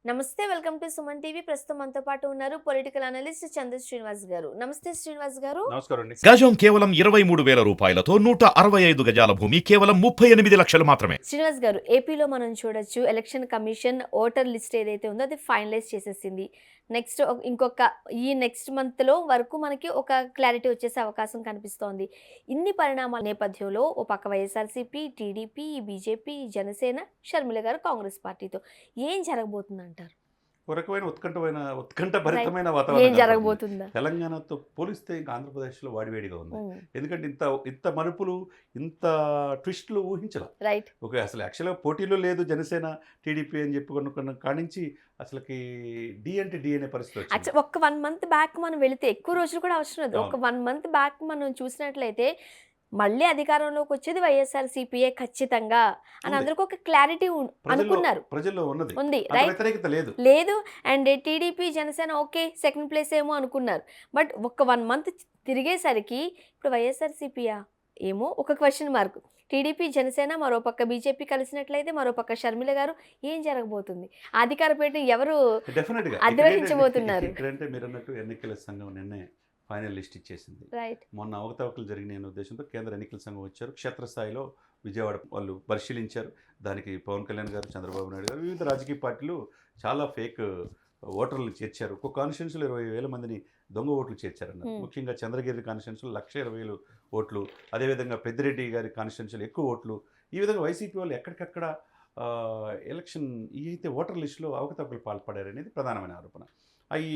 నమస్తే welcome to Suman TV. ప్రస్తుతం మనతో పాటు ఉన్నారు పొలిటికల్ అనలిస్ట్ చంద్ర శ్రీనివాస్ గారు. నమస్తే శ్రీనివాస్ గారు. నమస్కారం అండి. గజం కేవలం 23,000 రూపాయలతో 165 గజాల భూమి కేవలం 38 లక్షలు మాత్రమే. శ్రీనివాస్ గారు, ఏపీలో మనం చూడొచ్చు ఎలక్షన్ కమిషన్ ఓటర్ లిస్ట్ ఏదైతే ఉందో అది ఫైనలైజ్ చేసేసింది. నెక్స్ట్ మంత్ లో వరకు మనకి ఒక క్లారిటీ వచ్చేసే అవకాశం కనిపిస్తోంది. ఇన్ని పరిణామాల నేపథ్యంలో ఓ పక్క వైఎస్ఆర్సీపీ, టీడీపీ, బీజేపీ, జనసేన, షర్మిల గారు కాంగ్రెస్ పార్టీతో ఏం జరగబోతుందంటారు? ఒక రకమైన ఉత్కంఠభరితమైన ఏం వాతావరణం జరగబోతుందా? తెలంగాణతో పోలిస్తే ఇంకా ఆంధ్రప్రదేశ్లో వాడివేడిగా ఉంది. ఎందుకంటే ఇంత మరుపులు, ఇంత ట్విస్టులు ఊహించాల. రైట్. అసలు యాక్చువల్గా పోటీలో లేదు జనసేన టీడీపీ అని చెప్పుకున్న కానించి అసలుకి డి అంటే డి అనే పరిస్థితి వచ్చింది. ఒక 1 మంత్ బ్యాక్ మనం వెళితే ఎక్కువ రోజులు కూడా అవసరం లేదు. ఒక 1 మంత్ బ్యాక్ మనం చూసినట్లయితే మళ్ళీ అధికారంలోకి వచ్చేది వైఎస్ఆర్సీపీఏ ఖచ్చితంగా అని అందరికీ ఒక క్లారిటీ అనుకున్నారు. ప్రజల్లో ఉంది రైట్, వ్యతిరేకత లేదు. And TDP, Janasena okay second place ఏమో అనుకున్నారు. బట్ ఒక 1 మంత్ తిరిగేసరికి ఇప్పుడు వైఎస్ఆర్సీపీయా ఏమో ఒక క్వశ్చన్ మార్క్. టీడీపీ, జనసేన, మరోపక్క బీజేపీ కలిసినట్లయితే మరోపక్క షర్మిల గారు ఏం జరగబోతుంది? అధికార పేటను ఎవరు అధిరోహించబోతున్నారు? ఇక్కడంటే మీరు అన్నట్టు ఎన్నికల సంఘం నిన్నే ఫైనల్ లిస్ట్ ఇచ్చేసింది. మొన్న అవకతవకలు జరిగిన ఉద్దేశంతో కేంద్ర ఎన్నికల సంఘం వచ్చారు. క్షేత్రస్థాయిలో విజయవాడ వాళ్ళు పరిశీలించారు. దానికి పవన్ కళ్యాణ్ గారు, చంద్రబాబు నాయుడు గారు, వివిధ రాజకీయ పార్టీలు చాలా ఫేక్ ఓటర్లు చేర్చారు. ఒక్కొక్క కాన్స్టిట్యూన్సీలో 20,000 మందిని దొంగ ఓట్లు చేర్చారన్నారు. ముఖ్యంగా చంద్రగిరి కాన్స్టిట్యూన్సీలో 1,20,000 ఓట్లు, అదేవిధంగా పెద్దిరెడ్డి గారి కాన్స్టిట్యూన్సీలో ఎక్కువ ఓట్లు. ఈ విధంగా వైసీపీ వాళ్ళు ఎక్కడికక్కడ ఎలక్షన్ అయితే ఓటర్ లిస్టులో అవకతవకలు పాల్పడారనేది ప్రధానమైన ఆరోపణ. అవి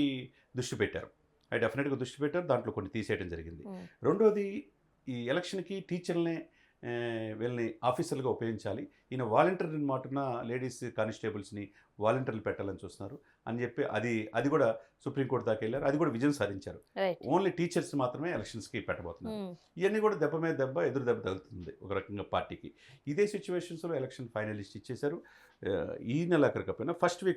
దృష్టి పెట్టారు. అవి డెఫినెట్గా దృష్టి పెట్టారు. దాంట్లో కొన్ని తీసేయడం జరిగింది. రెండోది, ఈ ఎలక్షన్కి టీచర్లనే వీళ్ళని ఆఫీసర్లుగా ఉపయోగించాలి. ఈయన వాలంటీర్ మాటున లేడీస్ కానిస్టేబుల్స్ని వాలంటీర్లు పెట్టాలని చూస్తున్నారు అని చెప్పి అది కూడా సుప్రీంకోర్టు దాకా వెళ్ళారు. అది కూడా విజయం సాధించారు. ఓన్లీ టీచర్స్ మాత్రమే ఎలక్షన్స్కి పెట్టబోతున్నారు. ఇవన్నీ కూడా దెబ్బ మీద దెబ్బ, ఎదురు దెబ్బ తగులుతుంది ఒక రకంగా పార్టీకి. ఇదే సిచ్యువేషన్స్లో ఎలక్షన్ ఫైనలిస్ట్ ఇచ్చేశారు. ఈ నెల కాకపోయినా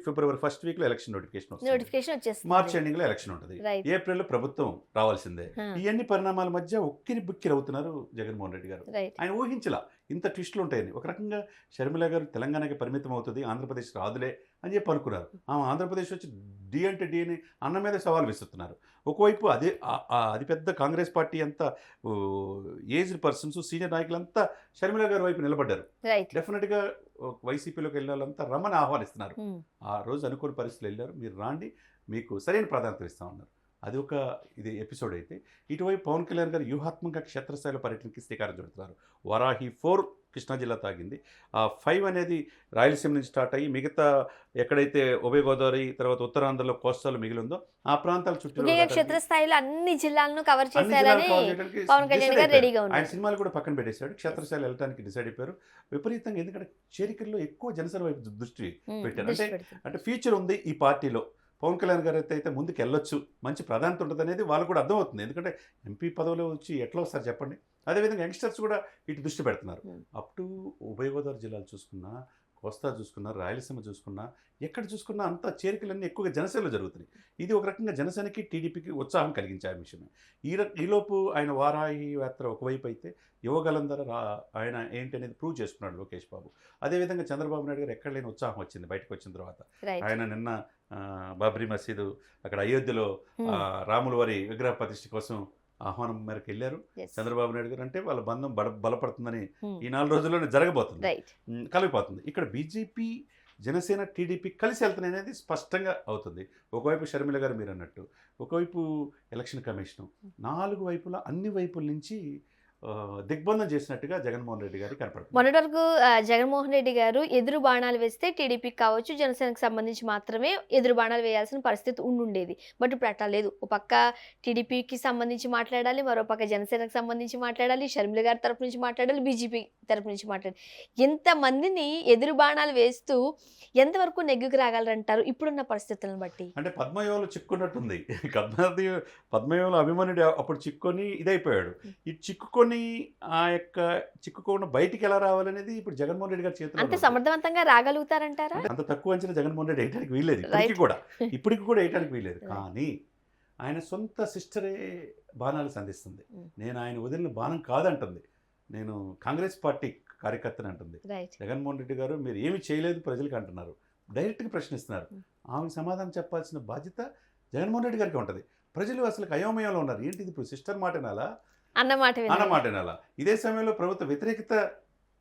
ఫిబ్రవరి ఫస్ట్ వీక్లో ఎలక్షన్ నోటిఫికేషన్ వస్తుంది. మార్చ్ ఎండింగ్లో ఎలక్షన్ ఉంటుంది. ఏప్రిల్లో ప్రభుత్వం రావాల్సిందే. ఇవన్నీ పరిణామాల మధ్య ఉక్కిరి బుక్కిరి అవుతున్నారు జగన్మోహన్ రెడ్డి గారు. ఆయన ఊహించలా ఇంత ట్విస్టులు ఉంటాయని. ఒక రకంగా షర్మిల గారు తెలంగాణకి పరిమితం అవుతుంది, ఆంధ్రప్రదేశ్ రాదులే అని చెప్పి అనుకున్నారు. ఆంధ్రప్రదేశ్ వచ్చి డి అంటే డి అని అన్న మీద సవాల్ విసురుతున్నారు. ఒకవైపు అది పెద్ద కాంగ్రెస్ పార్టీ అంతా ఏజ్డ్ పర్సన్స్, సీనియర్ నాయకులంతా షర్మిల గారి వైపు నిలబడ్డారు. డెఫినెట్గా వైసీపీలోకి వెళ్ళే వాళ్ళంతా రమ్మని ఆహ్వానిస్తున్నారు. ఆ రోజు అనుకోని పరిస్థితులు వెళ్ళారు. మీరు రాండి, మీకు సరైన ప్రాధాన్యత ఇస్తామన్నారు. అది ఇది ఎపిసోడ్ అయితే, ఇటువైపు పవన్ కళ్యాణ్ గారు వ్యూహాత్మక క్షేత్రస్థాయిలో పర్యటనకి శ్రీకారం చుడుతున్నారు. వారాహి 4 కృష్ణా జిల్లా తాగింది. ఆ 5 అనేది రాయలసీమ నుంచి స్టార్ట్ అయ్యి మిగతా ఎక్కడైతే ఉభయ గోదావరి, తర్వాత ఉత్తరాంధ్రలో కోస్తాలు మిగిలిందో ఆ ప్రాంతాల చుట్టూ క్షేత్రస్థాయిలో అన్ని జిల్లాలను కవర్ చేశారని పవన్ కళ్యాణ్ గారు రెడీగా ఉన్నారు. ఆయన సినిమాలు కూడా పక్కన పెట్టేశాడు. క్షేత్రస్థాయిలో వెళ్ళడానికి డిసైడ్ అయిపోయారు విపరీతంగా. ఎందుకంటే చేరికల్లో ఎక్కువ జనసేన వైపు దృష్టి పెట్టారు. అంటే ఫ్యూచర్ ఉంది ఈ పార్టీలో. పవన్ కళ్యాణ్ గారు అయితే ముందుకు వెళ్ళొచ్చు, మంచి ప్రాధాన్యత ఉంటుంది అనేది వాళ్ళు కూడా అర్థమవుతుంది. ఎందుకంటే ఎంపీ పదవిలో వచ్చి ఎట్లా వస్తారు చెప్పండి. అదేవిధంగా యంగ్స్టర్స్ కూడా ఇటు దృష్టి పెడుతున్నారు. అప్ టు ఉభయ గోదావరి జిల్లాలు చూసుకున్నా, కోస్తా చూసుకున్నా, రాయలసీమ చూసుకున్నా, ఎక్కడ చూసుకున్నా అంతా చేరికలన్నీ ఎక్కువగా జనసేనలో జరుగుతున్నాయి. ఇది ఒక రకంగా జనసేనకి, టీడీపీకి ఉత్సాహం కలిగించే విషయమే. ఈలోపు ఆయన వారాహి యాత్ర ఒకవైపు అయితే, యువగలందరూ ఆయన ఏంటి అనేది ప్రూవ్ చేసుకున్నాడు లోకేష్ బాబు. అదేవిధంగా చంద్రబాబు నాయుడు గారు ఎక్కడ లేని ఉత్సాహం వచ్చింది బయటకు వచ్చిన తర్వాత. ఆయన నిన్న బాబ్రీ మసీదు, అక్కడ అయోధ్యలో రాముల వారి విగ్రహ ప్రతిష్ఠ కోసం ఆహ్వానం మేరకు వెళ్ళారు చంద్రబాబు నాయుడు గారు. అంటే వాళ్ళ బంధం బలపడుతుందని ఈ 4 రోజుల్లోనే జరగబోతుంది, కలిగిపోతుంది. ఇక్కడ బీజేపీ, జనసేన, టీడీపీ కలిసి వెళ్తున్నాయి అనేది స్పష్టంగా అవుతుంది. ఒకవైపు షర్మిల గారు మీరు అన్నట్టు, ఒకవైపు ఎలక్షన్ కమిషను, 4 వైపులా అన్ని వైపుల నుంచి దిగ్బంధం చేసినట్టుగా జగన్మోహన్ రెడ్డి గారికి కనపడుతుంది. మొన్నటి వరకు జగన్మోహన్ రెడ్డి గారు ఎదురు బాణాలు వేస్తే టీడీపీకి కావచ్చు, జనసేనకు సంబంధించి మాత్రమే ఎదురు బాణాలు వేయాల్సిన పరిస్థితి ఉండేది. బట్ ఇప్పుడు అట్లా లేదు. ఒక పక్క టీడీపీకి సంబంధించి మాట్లాడాలి, మరో పక్క జనసేనకు సంబంధించి మాట్లాడాలి, షర్మిల గారి తరపు నుంచి మాట్లాడాలి, బీజేపీ తరపు నుంచి మాట్లాడాలి. ఎంతమందిని ఎదురు బాణాలు వేస్తూ ఎంతవరకు నెగ్గుకు రాగలరంటారు ఇప్పుడున్న పరిస్థితులను బట్టి? అంటే పద్మవ్యూహంలో చిక్కున్నట్టుంది. పద్మవ్యూహంలో అభిమన్యుడు అప్పుడు చిక్కుకొని ఇదైపోయాడు. ఇటు చిక్కుకొని చిక్కుకోకుండా బయటికి ఎలా రావాలనేది ఇప్పుడు జగన్మోహన్ రెడ్డి గారి చేతిలో. అంత సమర్థవంతంగా రాగలుగుతారంటారా? అంత తక్కువ అంచనా జగన్మోహన్ రెడ్డి వేయడానికి వీల్లేదు. ఇప్పటికి కూడా వేయడానికి వీల్లేదు. కానీ ఆయన సొంత సిస్టరే బాణాలు సంధిస్తుంది. నేను ఆయన వదిలిన బాణం కాదంటుంది, నేను కాంగ్రెస్ పార్టీ కార్యకర్తని అంటుంది. జగన్మోహన్ రెడ్డి గారు మీరు ఏమి చేయలేదు ప్రజలకు అంటున్నారు. డైరెక్ట్గా ప్రశ్నిస్తున్నారు. ఆమెకు సమాధానం చెప్పాల్సిన బాధ్యత జగన్మోహన్ రెడ్డి గారికి ఉంటుంది. ప్రజలు అసలు అయోమయంలో ఉన్నారు. ఏంటిది ఇప్పుడు సిస్టర్ మాట వినాలా, అన్నమాట వినాలా? ఇదే సమయంలో ప్రభుత్వ వ్యతిరేకత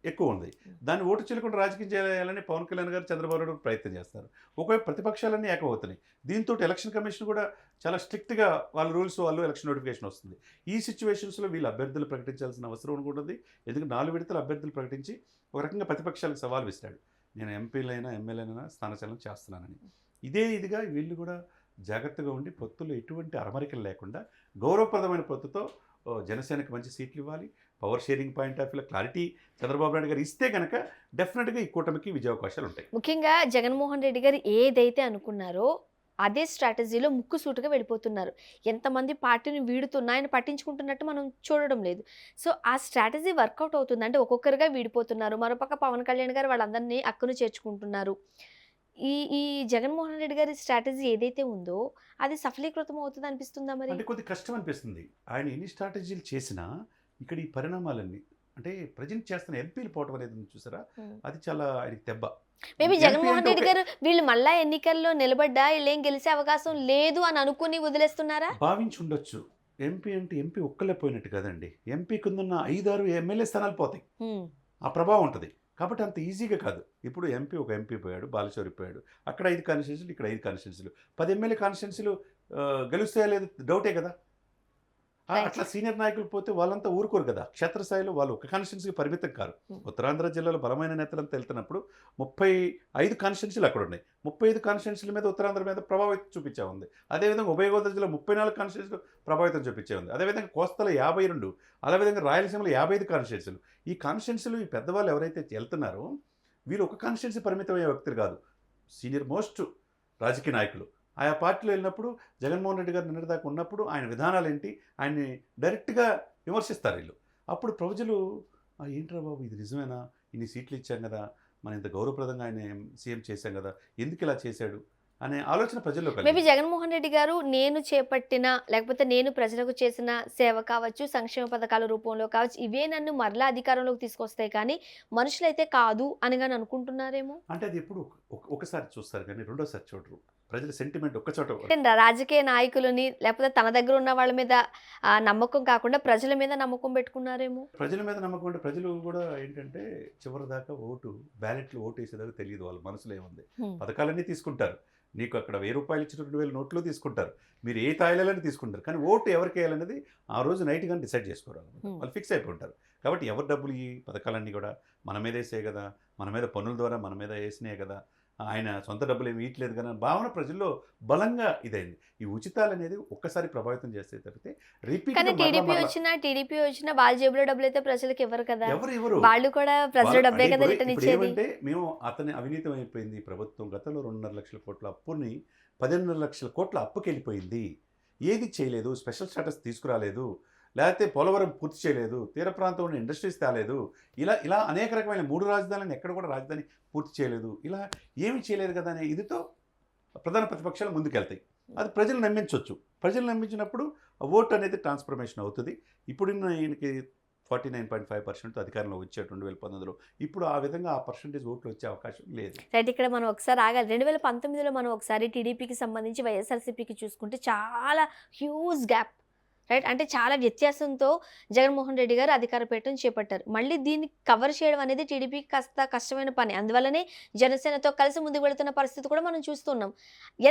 ఎక్కువ ఉంది. దాన్ని ఓటు చెల్లకుండా రాజకీయం చేయాలని పవన్ కళ్యాణ్ గారు, చంద్రబాబు నాయుడు ప్రయత్నం చేస్తారు. ఒకవైపు ప్రతిపక్షాలన్నీ ఏకమవుతున్నాయి. దీంతో ఎలక్షన్ కమిషన్ కూడా చాలా స్ట్రిక్ట్గా వాళ్ళ రూల్స్, వాళ్ళు ఎలక్షన్ నోటిఫికేషన్ వస్తుంది. ఈ సిచ్యువేషన్స్లో వీళ్ళు అభ్యర్థులు ప్రకటించాల్సిన అవసరం ఉంటుంది. ఎందుకంటే 4 విడతలు అభ్యర్థులు ప్రకటించి ఒక రకంగా ప్రతిపక్షాలకు సవాల్ విసిరాడు. నేను ఎంపీలైనా ఎమ్మెల్యేనైనా స్థానచలనం చేస్తున్నానని. ఇదిగా వీళ్ళు కూడా జాగ్రత్తగా ఉండి పొత్తులు ఎటువంటి అరమరికలు లేకుండా గౌరవప్రదమైన పొత్తుతో జనసేనకు మంచి సీట్లు ఇవ్వాలి. పవర్ షేరింగ్ పాయింట్ ఆఫ్ వ్యూలో క్లారిటీ చంద్రబాబు నాయుడు గారు ఇస్తే కనుక డెఫినెట్గా ఈ కూటమికి విజయావకాశాలు ఉంటాయి. ముఖ్యంగా జగన్మోహన్ రెడ్డి గారు ఏదైతే అనుకున్నారో అదే స్ట్రాటజీలో ముక్కుసూటుగా వెళ్ళిపోతున్నారు. ఎంతమంది పార్టీని వీడుతున్నా ఆయన పట్టించుకుంటున్నట్టు మనం చూడడం లేదు. సో ఆ స్ట్రాటజీ వర్కౌట్ అవుతుంది. అంటే ఒక్కొక్కరుగా వీడిపోతున్నారు. మరోపక్క పవన్ కళ్యాణ్ గారు వాళ్ళందరినీ అక్కును చేర్చుకుంటున్నారు. ఈ జగన్మోహన్ రెడ్డి గారి స్ట్రాటజీ ఏదైతే ఉందో అది సఫలీకృతం అవుతుంది అనిపిస్తుందా మరి? అంటే కొద్ది కష్టం అనిపిస్తుంది. ఆయన ఎన్ని స్ట్రాటజీలు చేసినా ఇక్కడ ఈ పరిణామాలన్నీ అంటే ప్రజెంట్ చేస్తున్న ఎంపీలు పోవటం అనేది ఉంది చూసారా, అది చాలా ఆయనకి దెబ్బ. మేబీ జగన్మోహన్ రెడ్డి గారు వీళ్ళు మళ్ళా ఎన్నికల్లో నిలబడ్డా వీళ్ళేం గెలిచే అవకాశం లేదు అని అనుకుని వదిలేస్తున్నారా? భావించి ఉండొచ్చు. ఎంపీ అంటే ఎంపీ ఒక్కలే పోయినట్టు కదండి. ఎంపీ కింద 5-6 ఎమ్మెల్యే స్థానాలు పోతాయి. ఆ ప్రభావం ఉంటుంది. కాబట్టి అంత ఈజీగా కాదు. ఇప్పుడు ఒక ఎంపీ పోయాడు, బాలశౌరి పోయాడు. అక్కడ 5 కాన్స్టిట్యున్సీలు, ఇక్కడ 5 కాన్స్టిట్యున్సీలు, 10 ఎమ్మెల్యే కాన్స్టిట్యున్సీలు గెలుస్తాయా లేదు డౌటే కదా. అట్లా సీనియర్ నాయకులు పోతే వాళ్ళంతా ఊరుకోరు కదా. క్షేత్రస్థాయిలో వాళ్ళు ఒక కాన్స్టిట్యున్సీకి పరిమితం కారు. ఉత్తరాంధ్ర జిల్లాలో బలమైన నేతలంతా వెళ్తున్నప్పుడు 35 కాన్స్టిట్యున్సీలు అక్కడ ఉన్నాయి. 35 కాన్స్టిట్యున్సీల మీద ఉత్తరాంధ్ర మీద ప్రభావితం చూపించే ఉంది. అదేవిధంగా ఉభయ గోదావరి జిల్లా 34 కాన్స్టిట్యున్సీలు ప్రభావితం చూపించే ఉంది. అదేవిధంగా కోస్తాలో 52, అదేవిధంగా రాయలసీమలో 55 కాన్స్టిట్యున్సీలు. ఈ కాన్స్టిట్యున్సీలు ఈ పెద్దవాళ్ళు ఎవరైతే వెళ్తున్నారో వీళ్ళు ఒక కాన్స్టిట్యున్సీ పరిమితమయ్యే వ్యక్తులు కాదు. సీనియర్ మోస్ట్ రాజకీయ నాయకులు ఆయా పార్టీలో వెళ్ళినప్పుడు జగన్మోహన్ రెడ్డి గారు నిన్నటిదాకా ఉన్నప్పుడు ఆయన విధానాలు ఏంటి, ఆయన్ని డైరెక్ట్గా విమర్శిస్తారు వీళ్ళు. అప్పుడు ప్రజలు ఏంట్రా బాబు ఇది నిజమేనా, ఇన్ని సీట్లు ఇచ్చాం కదా, మనం ఇంత గౌరవప్రదంగా ఆయన సీఎం చేశాం కదా, ఎందుకు ఇలా చేశాడు అనే ఆలోచన ప్రజల్లో కలిగింది. మేబీ జగన్మోహన్ రెడ్డి గారు నేను చేపట్టిన లేకపోతే నేను ప్రజలకు చేసిన సేవ కావచ్చు, సంక్షేమ పథకాల రూపంలో కావచ్చు, ఇవే నన్ను మరలా అధికారంలోకి తీసుకొస్తాయి కానీ మనుషులైతే కాదు అని కానీ అనుకుంటున్నారేమో. అంటే అది ఎప్పుడు ఒకసారి చూస్తారు కానీ రెండోసారి చూడరు. ప్రజల సెంటిమెంట్ ఒక్కచోట. రాజకీయ నాయకులని లేకపోతే తన దగ్గర ఉన్న వాళ్ళ మీద నమ్మకం కాకుండా ప్రజల మీద నమ్మకం పెట్టుకున్నారేమో. ప్రజల మీద నమ్మకం అంటే ప్రజలు కూడా ఏంటంటే చివరి దాకా బ్యాలెట్లు ఓటు వేసేదాకా తెలియదు వాళ్ళ మనసులో ఏముంది. పథకాలన్నీ తీసుకుంటారు. నీకు అక్కడ 1000 రూపాయలు ఇచ్చిన 2000 నోట్లు తీసుకుంటారు. మీరు ఏ తాయిలని తీసుకుంటారు. కానీ ఓటు ఎవరికి వేయాలనేది ఆ రోజు నైట్ కానీ డిసైడ్ చేసుకోవాలి. వాళ్ళు ఫిక్స్ అయిపోయి ఉంటారు. కాబట్టి ఎవరి డబ్బులు ఈ పథకాలన్నీ కూడా మన మీద వేసే కదా, మన మీద పన్నుల ద్వారా మన మీద వేసినాయి కదా, ఆయన సొంత డబ్బులు ఏమి ఇయట్లేదు కదా భావన ప్రజల్లో బలంగా ఇదైంది. ఈ ఉచితాలు అనేది ఒక్కసారి ప్రభావితం చేస్తే తప్పితే రిపీట్. కానీ టీడీపీ వచ్చినా వాళ్ళ జేబులో డబ్బులు అయితే ప్రజలకు ఇవ్వరు కదా. ఎవరు వాళ్ళు కూడా ప్రజల డబ్బే కదా రిటర్న్ ఇచ్చేది. అంటే మేము అతని అవినీతం అయిపోయింది. ప్రభుత్వం గతంలో 2.5 లక్షల కోట్ల అప్పుని 15 లక్షల కోట్ల అప్పుకెళ్ళిపోయింది. ఏది చేయలేదు, స్పెషల్ స్టేటస్ తీసుకురాలేదు, లేకపోతే పోలవరం పూర్తి చేయలేదు, తీర ప్రాంతంలో ఉన్న ఇండస్ట్రీస్ తేలేదు, ఇలా అనేక రకమైన 3 రాజధానులను ఎక్కడ కూడా రాజధాని పూర్తి చేయలేదు, ఇలా ఏమి చేయలేదు కదా అనే ఇదితో ప్రధాన ప్రతిపక్షాలు ముందుకెళ్తాయి. అది ప్రజలు నమ్మించవచ్చు. ప్రజలు నమ్మించినప్పుడు ఓటు అనేది ట్రాన్స్ఫర్మేషన్ అవుతుంది. ఇప్పుడున్న ఈయనకి 49.5% అధికారంలో వచ్చాడు 2019లో. ఇప్పుడు ఆ విధంగా ఆ పర్సెంటేజ్ ఓట్లు వచ్చే అవకాశం లేదు. రైట్, ఇక్కడ మనం ఒకసారి ఆగాలి. 2019లో మనం ఒకసారి టీడీపీకి సంబంధించి వైఎస్ఆర్సీపీకి చూసుకుంటే చాలా హ్యూజ్ గ్యాప్, రైట్, అంటే చాలా వ్యత్యాసంతో జగన్మోహన్ రెడ్డి గారు అధికార పీఠం చేపట్టారు. మళ్ళీ దీన్ని కవర్ చేయడం అనేది టీడీపీకి కాస్త కష్టమైన పని. అందువల్లనే జనసేనతో కలిసి ముందుకు వెళుతున్న పరిస్థితి కూడా మనం చూస్తున్నాం.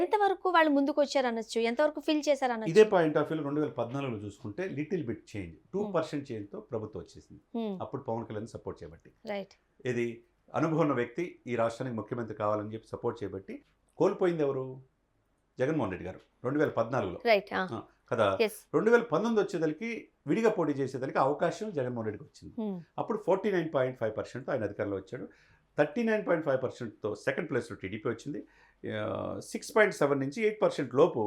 ఎంతవరకు వాళ్ళు ముందుకు వచ్చారు అనొచ్చు, ఎంతవరకు ఫీల్ చేశారు అనొచ్చు? ఇదే పాయింట్ ఆఫ్ వ్యూలో 2014లో చూసుకుంటే లిటిల్ బిట్ చేంజ్, 2% చేంజ్తో ప్రభుత్వం వచ్చేసింది. అప్పుడు పవన్ కళ్యాణ్ సపోర్ట్ చేయబట్టి, రైట్, ఇది అనుభవం ఉన్న వ్యక్తి ఈ రాష్ట్రానికి ముఖ్యమంత్రి కావాలని చెప్పి సపోర్ట్ చేయబట్టి కోల్పోయింది ఎవరు? జగన్మోహన్ రెడ్డి గారు 2014లో, రైట్ కదా. 2019 వచ్చేదానికి విడిగా పోటీ చేసేదానికి అవకాశం జగన్మోహన్ రెడ్డికి వచ్చింది. అప్పుడు 49.5% ఆయన అధికారంలో వచ్చాడు. 39.5%తో సెకండ్ ప్లేస్లో టీడీపీ వచ్చింది. 6.7 నుంచి 8% లోపు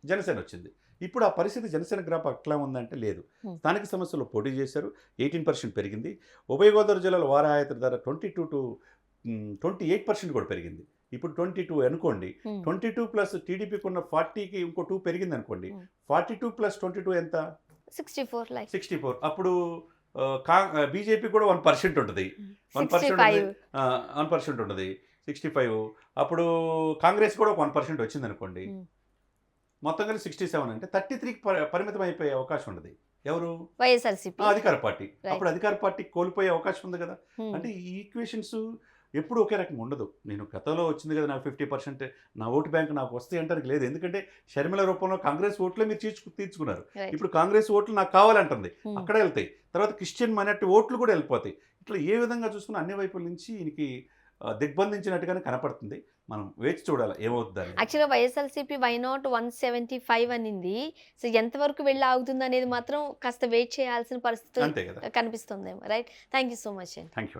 జనసేన వచ్చింది. ఇప్పుడు ఆ పరిస్థితి జనసేన గ్రాఫ్ అట్లా ఉందంటే లేదు. స్థానిక సమస్యల్లో పోటీ చేశారు, 18% పెరిగింది. ఉభయ గోదావరి జిల్లాలో వారాయత ధర 22 to 28% కూడా పెరిగింది. ఇప్పుడు 22 అనుకోండి, 22 ప్లస్ టీడీపీకి ఉన్న 40కి ఇంకో 2 పెరిగింది అనుకోండి, 42 ప్లస్ 22 ఎంత? 64. అప్పుడు బీజేపీ కూడా 1% ఉంటుంది, 1% ఉంటుంది. 65. అప్పుడు కాంగ్రెస్ కూడా 1% వచ్చింది అనుకోండి, ఉమ్. మొత్తం కలిసి 67 అంటే 33కి పరిమితం అయిపోయే అవకాశం ఉండదు. ఎవరు? వైఎస్ఆర్సీపీ. అధికార పార్టీ. Right. అప్పుడు అధికార పార్టీ కోల్పోయే అవకాశం ఉంది కదా. ఉమ్. అంటే ఈ ఈక్వేషన్స్ ఎప్పుడు ఒకే రకంగా ఉండదు. నేను గతంలో వచ్చింది కదా నాకు 50% నా ఓటు బ్యాంక్ నాకు వస్తాయి అంటానికి లేదు. ఎందుకంటే షర్మిల రూపంలో కాంగ్రెస్ ఓట్లే మీరు తీర్చుకున్నారు. Right. ఇప్పుడు కాంగ్రెస్ ఓట్లు నాకు కావాలంటుంది, ఉమ్. అక్కడే వెళ్తాయి. తర్వాత క్రిస్టియన్ మైనార్టీ ఓట్లు కూడా వెళ్ళిపోతాయి. ఇట్లా ఏ విధంగా చూసుకున్నా అన్ని వైపుల నుంచి ఈయనకి దిగ్బంధించినట్టుగానే కనపడుతుంది. మనం వేచి చూడాలి ఏమవుతుందని. యాక్చువల్గా వైఎస్ఆర్సీపీ వైనాట్ 175 అనింది. సో ఎంతవరకు వెళ్ళి ఆగుతుంది అనేది మాత్రం కాస్త వెయిట్ చేయాల్సిన పరిస్థితి అంతే కదా. కనిపిస్తుందేమో. Right, thank you so much అండి. Thank you.